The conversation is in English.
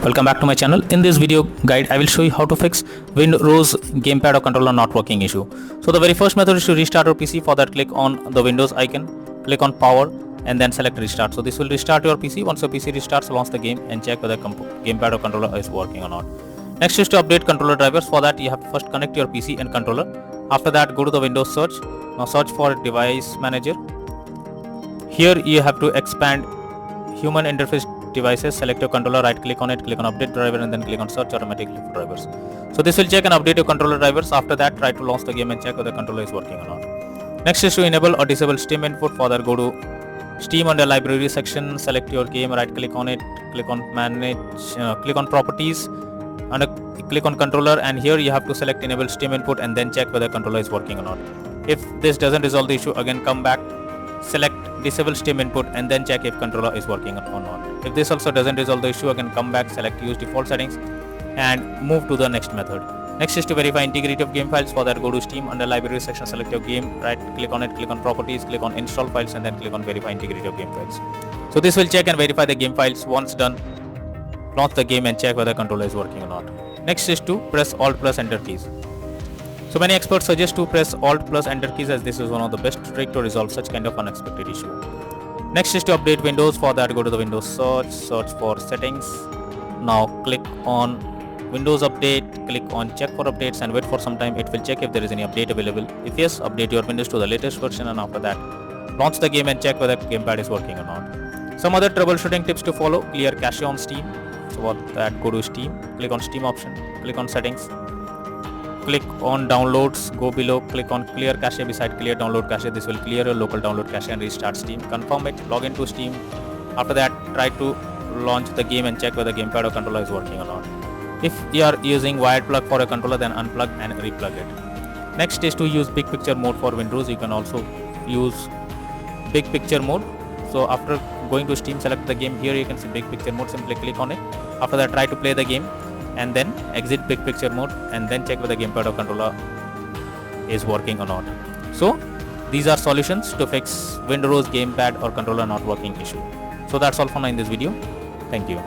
Welcome back to my channel. In this video guide, I will show you how to fix Windrose gamepad or controller not working issue. So the very first method is to restart your PC. For that, click on the Windows icon, click on power and then select restart. So this will restart your PC. Once your PC restarts, launch the game and check whether gamepad or controller is working or not. Next is to update controller drivers. For that, you have to first connect your PC and controller. After that, go to the Windows search. Now search for device manager. Here you have to expand human interface devices, select your controller, right click on it, click on update driver and then click on search automatically for drivers. So this will check and update your controller drivers. After that, try to launch the game and check whether the controller is working or not. Next is to enable or disable Steam input. For that, go to Steam under library section, select your game, right click on it, click on manage, click on properties and click on controller, and here you have to select enable Steam input and then check whether controller is working or not. If this doesn't resolve the issue, again come back, select disable Steam input and then check if controller is working or not. If this also doesn't resolve the issue, again come back, select use default settings and move to the next method. Next is to verify integrity of game files. For that, go to Steam under library section, select your game, right click on it, click on properties, click on install files and then click on verify integrity of game files. So this will check and verify the game files. Once done, launch the game and check whether controller is working or not. Next is to press Alt plus Enter keys. So many experts suggest to press Alt plus Enter keys as this is one of the best trick to resolve such kind of unexpected issue. Next is to update Windows. For that, go to the Windows search for settings. Now click on Windows Update, click on check for updates and wait for some time. It will check if there is any update available. If yes, update your Windows to the latest version and after that, launch the game and check whether gamepad is working or not. Some other troubleshooting tips to follow: clear cache on Steam. So for that, go to Steam, click on Steam option, click on settings, click on downloads, go below, click on clear cache beside clear download cache. This will clear your local download cache and restart Steam. Confirm it, log into Steam. After that, try to launch the game and check whether gamepad or controller is working or not. If you are using wired plug for a controller, then unplug and replug it. Next is to use big picture mode for Windrose. You can also use big picture mode. So after going to Steam, select the game. Here you can see big picture mode, simply click on it. After that, try to play the game and then exit big picture mode and then check whether gamepad or controller is working or not. So these are solutions to fix Windrose gamepad or controller not working issue. So that's all for now in this video. Thank you.